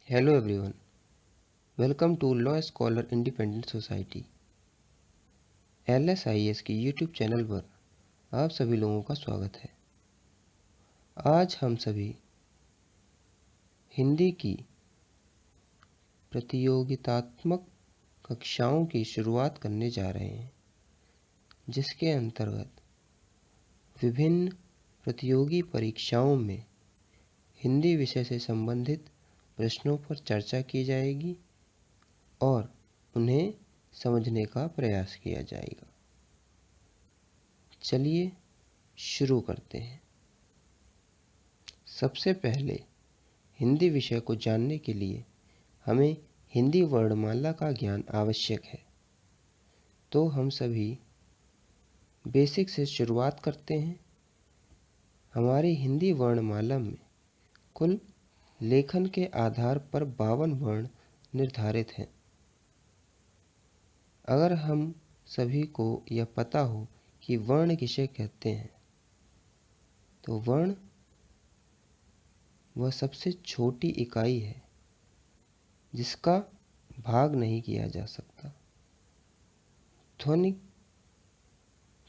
Hello everyone, welcome to Law Scholar Independent Society LSIS की YouTube channel पर आप सभी लोगों का स्वागत है। आज हम सभी हिंदी की प्रतियोगितात्मक कक्षाओं की शुरुआत करने जा रहे हैं, जिसके अंतर्गत विभिन्न प्रतियोगी परीक्षाओं में हिंदी विषय से संबंधित प्रश्नों पर चर्चा की जाएगी और उन्हें समझने का प्रयास किया जाएगा। चलिए शुरू करते हैं। सबसे पहले हिंदी विषय को जानने के लिए हमें हिंदी वर्णमाला का ज्ञान आवश्यक है। तो हम सभी बेसिक से शुरुआत करते हैं। हमारी हिंदी वर्णमाला में कुल लेखन के आधार पर 52 वर्ण निर्धारित हैं। अगर हम सभी को यह पता हो कि वर्ण किसे कहते हैं, तो वर्ण वह सबसे छोटी इकाई है जिसका भाग नहीं किया जा सकता। ध्वनि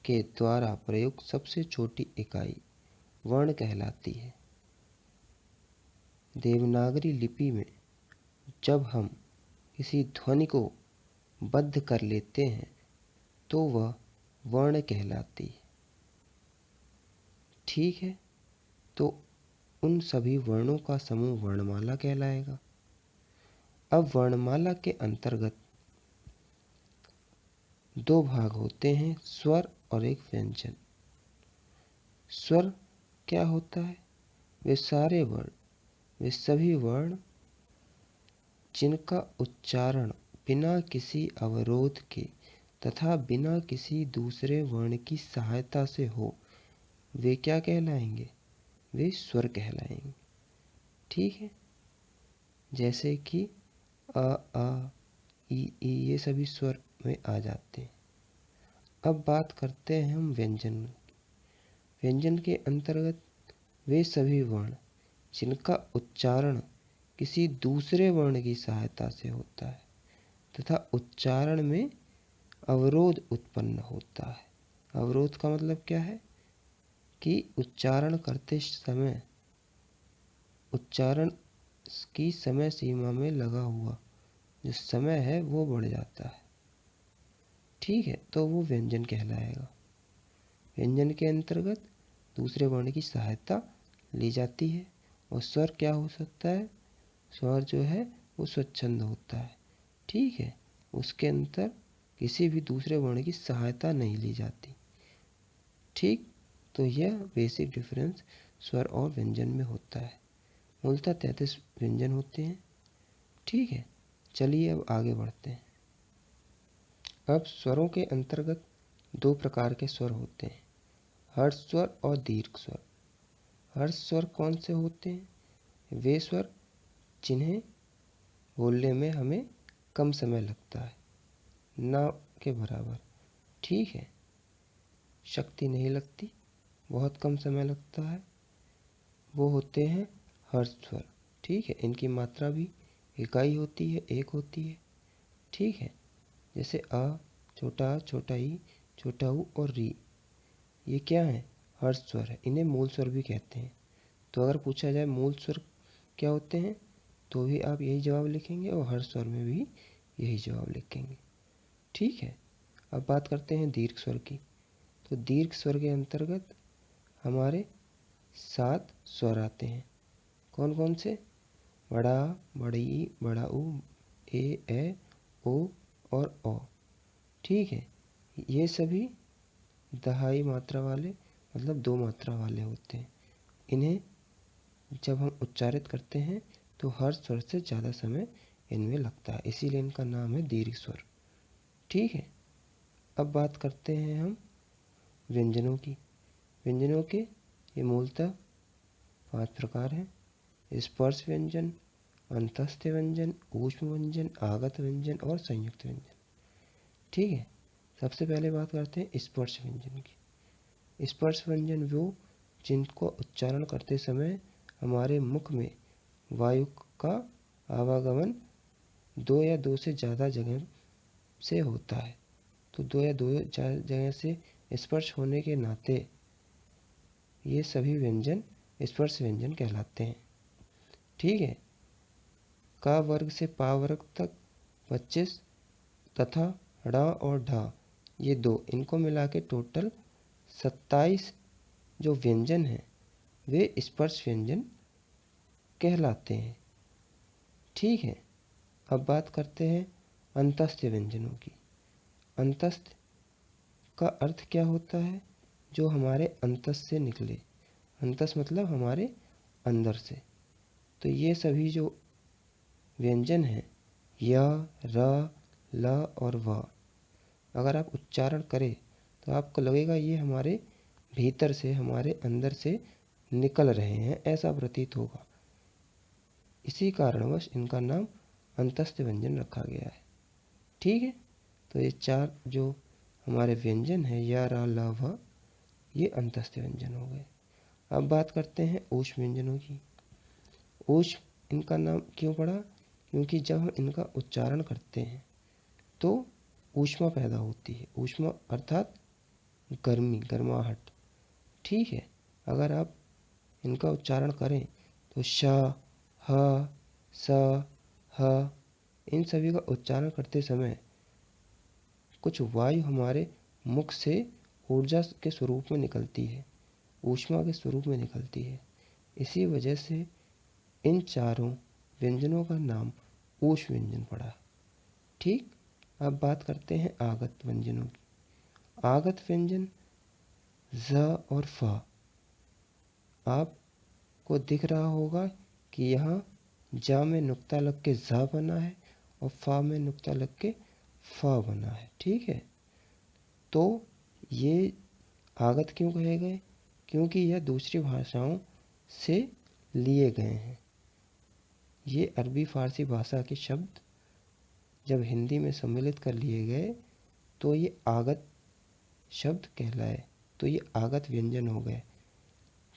के द्वारा प्रयुक्त सबसे छोटी इकाई वर्ण कहलाती है। देवनागरी लिपि में जब हम किसी ध्वनि को बद्ध कर लेते हैं तो वह वर्ण कहलाती है। ठीक है, तो उन सभी वर्णों का समूह वर्णमाला कहलाएगा। अब वर्णमाला के अंतर्गत दो भाग होते हैं, स्वर और एक व्यंजन। स्वर क्या होता है? वे सारे वर्ण, वे सभी वर्ण जिनका उच्चारण बिना किसी अवरोध के तथा बिना किसी दूसरे वर्ण की सहायता से हो, वे क्या कहलाएंगे? वे स्वर कहलाएंगे। ठीक है, जैसे कि अ, आ, ई, ये सभी स्वर में आ जाते हैं। अब बात करते हैं हम व्यंजन। व्यंजन के अंतर्गत वे सभी वर्ण जिनका उच्चारण किसी दूसरे वर्ण की सहायता से होता है तथा उच्चारण में अवरोध उत्पन्न होता है। अवरोध का मतलब क्या है कि उच्चारण करते समय उच्चारण की समय सीमा में लगा हुआ जो समय है वो बढ़ जाता है। ठीक है, तो वो व्यंजन कहलाएगा। व्यंजन के अंतर्गत दूसरे वर्ण की सहायता ली जाती है। और स्वर क्या हो सकता है? स्वर जो है वो स्वच्छंद होता है। ठीक है, उसके अंदर किसी भी दूसरे वर्ण की सहायता नहीं ली जाती। ठीक, तो यह बेसिक डिफरेंस स्वर और व्यंजन में होता है। मूलतः 33 व्यंजन होते हैं। ठीक है, चलिए अब आगे बढ़ते हैं। अब स्वरों के अंतर्गत दो प्रकार के स्वर होते हैं, हर्ष स्वर और दीर्घ स्वर। हर्ष स्वर कौन से होते हैं? वे स्वर जिन्हें बोलने में हमें कम समय लगता है, ना के बराबर। ठीक है, शक्ति नहीं लगती, बहुत कम समय लगता है, वो होते हैं हर्ष स्वर। ठीक है, इनकी मात्रा भी इकाई होती है, एक होती है। ठीक है, जैसे अ, छोटा ई, छोटा ऊ और री, ये क्या है? हर्ष स्वर है। इन्हें मूल स्वर भी कहते हैं। तो अगर पूछा जाए मूल स्वर क्या होते हैं, तो भी आप यही जवाब लिखेंगे और हर्ष स्वर में भी यही जवाब लिखेंगे। ठीक है, अब बात करते हैं दीर्घ स्वर की। तो दीर्घ स्वर के अंतर्गत हमारे 7 स्वर आते हैं। कौन कौन से? बड़ा, बड़ी, बड़ा ऊ, ए, ओ और औ। ठीक है, ये सभी दहाई मात्रा वाले, मतलब 2 मात्रा वाले होते हैं। इन्हें जब हम उच्चारित करते हैं तो हर स्वर से ज़्यादा समय इनमें लगता है, इसीलिए इनका नाम है दीर्घ स्वर। ठीक है, अब बात करते हैं हम व्यंजनों की। व्यंजनों के ये मूलतः 5 प्रकार हैं, स्पर्श व्यंजन, अंतस्थ व्यंजन, ऊष्म व्यंजन, आगत व्यंजन और संयुक्त व्यंजन। ठीक है, सबसे पहले बात करते हैं स्पर्श व्यंजन की। स्पर्श व्यंजन वो जिनको उच्चारण करते समय हमारे मुख में वायु का आवागमन दो या दो से ज़्यादा जगह से होता है। तो दो या दो जगह से स्पर्श होने के नाते ये सभी व्यंजन स्पर्श व्यंजन कहलाते हैं। ठीक है। का वर्ग से पा वर्ग तक 25 तथा ड़ा और ढा ये दो, इनको मिला के टोटल 27 जो व्यंजन हैं वे स्पर्श व्यंजन कहलाते हैं। ठीक है। अब बात करते हैं अंतस्थ व्यंजनों की। अंतस्थ का अर्थ क्या होता है? जो हमारे अंतस से निकले। अंतस मतलब हमारे अंदर से। तो ये सभी जो व्यंजन हैं य, र, ल और व, अगर आप उच्चारण करें तो आपको लगेगा ये हमारे भीतर से, हमारे अंदर से निकल रहे हैं, ऐसा प्रतीत होगा। इसी कारणवश इनका नाम अंतस्थ व्यंजन रखा गया है। ठीक है। तो ये चार जो हमारे व्यंजन हैं य, र, ल, व, ये अंतस्थ व्यंजन हो गए। अब बात करते हैं ऊष्म व्यंजनों की। ऊष्म इनका नाम क्यों पड़ा? क्योंकि जब हम इनका उच्चारण करते हैं तो ऊष्मा पैदा होती है। ऊष्मा अर्थात गर्मी, गर्माहट। ठीक है। अगर आप इनका उच्चारण करें तो श, ह, स, ह, इन सभी का उच्चारण करते समय कुछ वायु हमारे मुख से ऊर्जा के स्वरूप में निकलती है, ऊष्मा के स्वरूप में निकलती है। इसी वजह से इन चारों व्यंजनों का नाम ऊष्म व्यंजन पड़ा। ठीक। अब बात करते हैं आगत व्यंजनों की। आगत व्यंजन ज और फ, आपको दिख रहा होगा कि यहाँ जा में नुक्ता लग के ज बना है और फा में नुक्ता लग के फ बना है। ठीक है। तो ये आगत क्यों कहे गए? क्योंकि यह दूसरी भाषाओं से लिए गए हैं। ये अरबी फारसी भाषा के शब्द जब हिंदी में सम्मिलित कर लिए गए तो ये आगत शब्द कहलाए, तो ये आगत व्यंजन हो गए।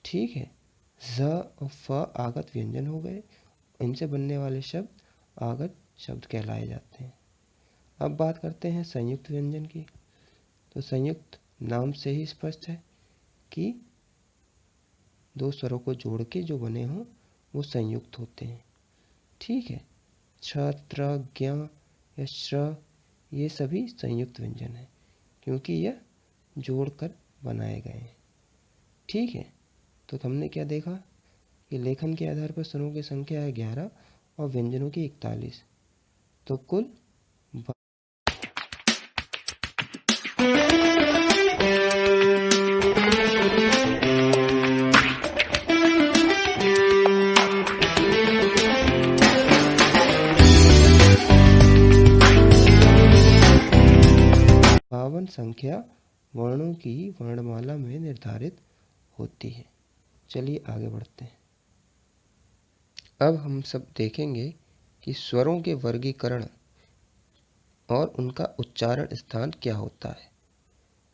ठीक है। ज और फ आगत व्यंजन हो गए। इनसे बनने वाले शब्द आगत शब्द कहलाए जाते हैं। अब बात करते हैं संयुक्त व्यंजन की। तो संयुक्त नाम से ही स्पष्ट है कि दो स्वरों को जोड़ के जो बने हों वो संयुक्त होते हैं। ठीक है। छ, त्र, ज्ञ या श्र ये सभी संयुक्त व्यंजन हैं क्योंकि यह जोड़कर बनाए गए हैं। ठीक है। तो हमने क्या देखा कि लेखन के आधार पर स्वरों की संख्या है 11 और व्यंजनों की 41। तो कुल 52 संख्या वर्णों की वर्णमाला में निर्धारित होती है। चलिए आगे बढ़ते हैं। अब हम सब देखेंगे कि स्वरों के वर्गीकरण और उनका उच्चारण स्थान क्या होता है।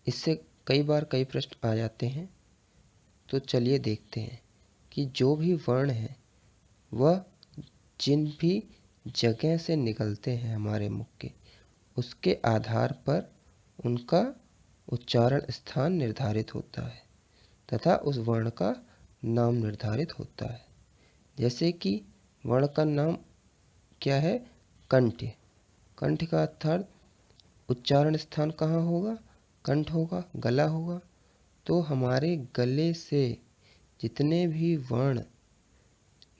इससे कई बार कई प्रश्न आ जाते हैं। तो चलिए देखते हैं कि जो भी वर्ण है वह जिन भी जगह से निकलते हैं हमारे मुख के, उसके आधार पर उनका उच्चारण स्थान निर्धारित होता है तथा उस वर्ण का नाम निर्धारित होता है। जैसे कि वर्ण का नाम क्या है? कंठ। कंठ का अर्थात उच्चारण स्थान कहाँ होगा? कंठ होगा, गला होगा। तो हमारे गले से जितने भी वर्ण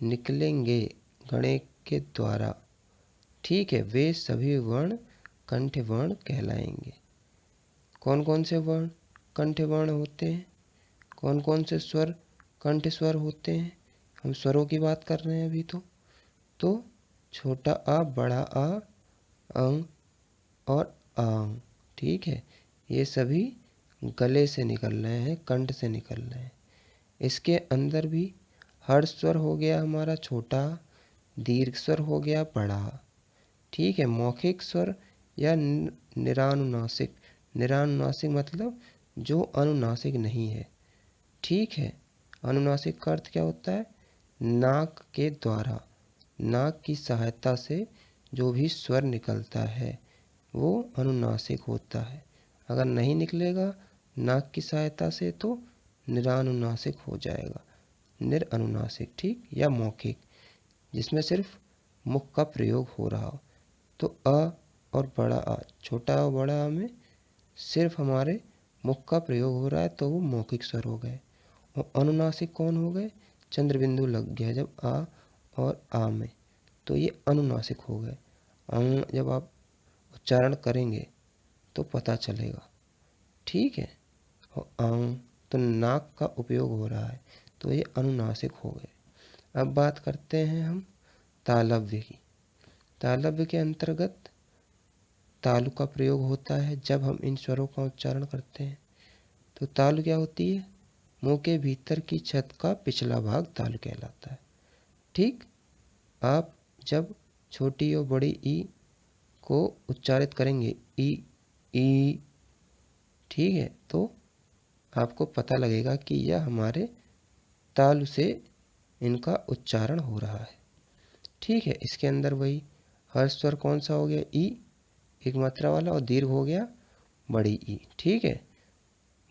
निकलेंगे गणे के द्वारा, ठीक है, वे सभी वर्ण कंठ वर्ण कहलाएंगे। कौन कौन से वर्ण कंठ वर्ण होते हैं? कौन कौन से स्वर कंठ स्वर होते हैं? हम स्वरों की बात कर रहे हैं अभी। तो छोटा आ, बड़ा आ, अंग और आंग। ठीक है। ये सभी गले से निकल रहे हैं, कंठ से निकल रहे हैं। इसके अंदर भी हर्ष स्वर हो गया हमारा छोटा, दीर्घ स्वर हो गया बड़ा। ठीक है। मौखिक स्वर या निरानुनासिक। निरानुनासिक मतलब जो अनुनासिक नहीं है। ठीक है। अनुनासिक का अर्थ क्या होता है? नाक के द्वारा नाक की सहायता से जो भी स्वर निकलता है वो अनुनासिक होता है। अगर नहीं निकलेगा नाक की सहायता से तो निरानुनासिक हो जाएगा, निरअनुनासिक, ठीक, या मौखिक, जिसमें सिर्फ मुख का प्रयोग हो रहा हो। तो अ और बड़ा आ, छोटा और बड़ा आ में सिर्फ हमारे मुख का प्रयोग हो रहा है तो वो मौखिक स्वर हो गए। और अनुनासिक कौन हो गए? चंद्र बिंदु लग गया जब आ और आ में, तो ये अनुनासिक हो गए। जब आप उच्चारण करेंगे तो पता चलेगा, ठीक है। और तो नाक का उपयोग हो रहा है तो ये अनुनासिक हो गए। अब बात करते हैं हम तालव्य की। तालव्य के अंतर्गत तालु का प्रयोग होता है जब हम इन स्वरों का उच्चारण करते हैं। तो तालु क्या होती है? मुंह के भीतर की छत का पिछला भाग तालु कहलाता है, ठीक। आप जब छोटी और बड़ी ई को उच्चारित करेंगे, ई, ठीक है, तो आपको पता लगेगा कि यह हमारे तालु से इनका उच्चारण हो रहा है, ठीक है। इसके अंदर वही हर्ष स्वर कौन सा हो गया? ई, एक मात्रा वाला, और दीर्घ हो गया बड़ी ई, ठीक है।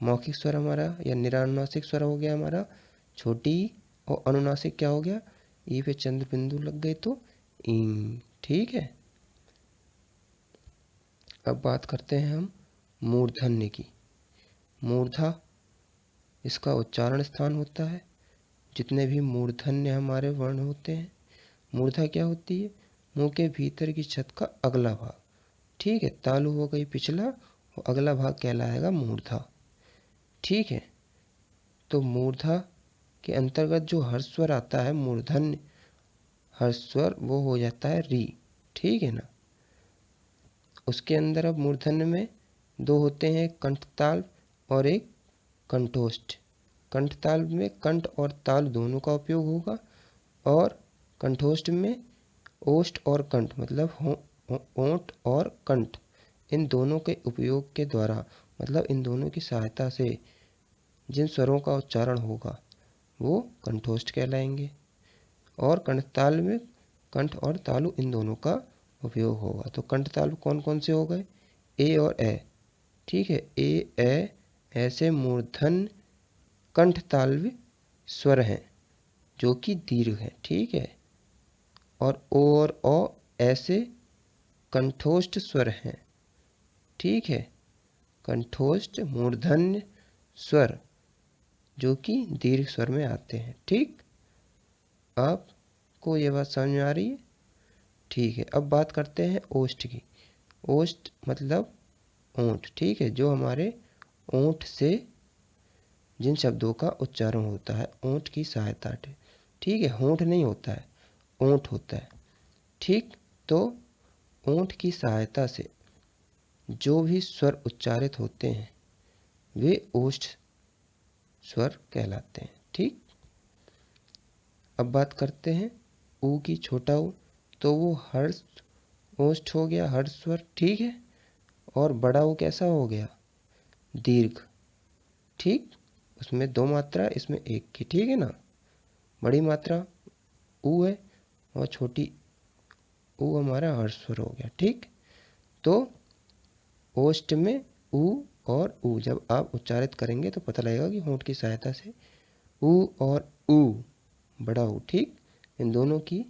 मौखिक स्वर हमारा या निरानुनासिक स्वर हो गया हमारा छोटी ई, और अनुनासिक क्या हो गया? ई पे चंद्र बिंदु लग गए तो ई, ठीक है। अब बात करते हैं हम मूर्धन्य की। मूर्धा इसका उच्चारण स्थान होता है। जितने भी मूर्धन्य हमारे वर्ण होते हैं, मूर्धा क्या होती है? मुंह के भीतर की छत का अगला भाग, ठीक है। तालु हो गई पिछला और अगला भाग कहलाएगा मूर्धा, ठीक है। तो मूर्धा के अंतर्गत जो हर्ष स्वर आता है, मूर्धन्य हर्ष स्वर, वो हो जाता है री, ठीक है ना। उसके अंदर अब मूर्धन्य में दो होते हैं, एक कंठताल और एक कंठोष्ठ। कंठताल में कंठ और ताल दोनों का उपयोग होगा, और कंठोष्ठ में ओष्ठ और कंठ, मतलब ओंठ और कंठ, इन दोनों के उपयोग के द्वारा, मतलब इन दोनों की सहायता से जिन स्वरों का उच्चारण होगा वो कंठोष्ठ कहलाएंगे। और कंठताल में कंठ और तालु इन दोनों का उपयोग होगा। तो कंठ तालु कौन कौन से हो गए? ए और ए, ठीक है। ए ऐसे मूर्धन्य कंठ तालव्य स्वर हैं जो कि दीर्घ हैं, ठीक है। और ओ और ओ ऐसे कंठोष्ठ स्वर हैं, ठीक है। कंठोष्ठ मूर्धन्य स्वर जो कि दीर्घ स्वर में आते हैं, ठीक। आपको ये बात समझ में आ रही है? ठीक है। अब बात करते हैं ओष्ठ की। ओष्ठ मतलब ओंठ, ठीक है, जो हमारे ओंठ से जिन शब्दों का उच्चारण होता है ओंठ की सहायता से, ठीक है। होंठ नहीं होता है, ओंठ होता है, ठीक। तो ओंठ की सहायता से जो भी स्वर उच्चारित होते हैं वे ओष्ठ स्वर कहलाते हैं, ठीक। अब बात करते हैं ऊ की, छोटा ऊ, तो वो हर्ष ओष्ठ हो गया, हर्ष स्वर, ठीक है। और बड़ा ऊ कैसा हो गया? दीर्घ, ठीक। उसमें दो मात्रा, इसमें एक की, ठीक है ना। बड़ी मात्रा ऊ है और छोटी ऊ हमारा हर्ष स्वर हो गया, ठीक। तो ओष्ठ में ऊ और ऊ जब आप उच्चारित करेंगे तो पता लगेगा कि होंठ की सहायता से ऊ और ऊ, बड़ा ऊ, ठीक, इन दोनों की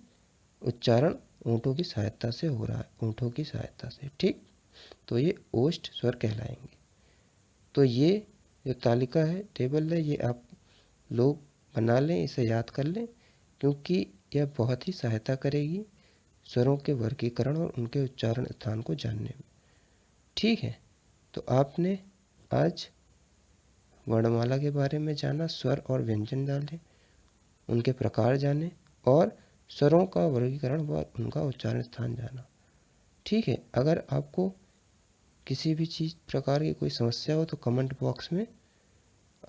उच्चारण ओंठों की सहायता से हो रहा है, ओंठों की सहायता से, ठीक। तो ये ओष्ठ स्वर कहलाएंगे। तो ये जो तालिका है, टेबल है, ये आप लोग बना लें, इसे याद कर लें, क्योंकि यह बहुत ही सहायता करेगी स्वरों के वर्गीकरण और उनके उच्चारण स्थान को जानने में, ठीक है। तो आपने आज वर्णमाला के बारे में जाना, स्वर और व्यंजन जाने, उनके प्रकार जाने और स्वरों का वर्गीकरण व उनका उच्चारण स्थान जाना, ठीक है। अगर आपको किसी भी चीज़ प्रकार की कोई समस्या हो तो कमेंट बॉक्स में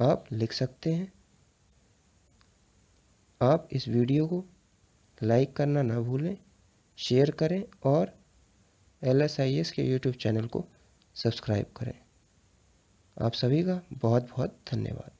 आप लिख सकते हैं। आप इस वीडियो को लाइक करना ना भूलें, शेयर करें और LSIS के YouTube चैनल को सब्सक्राइब करें। आप सभी का बहुत बहुत धन्यवाद।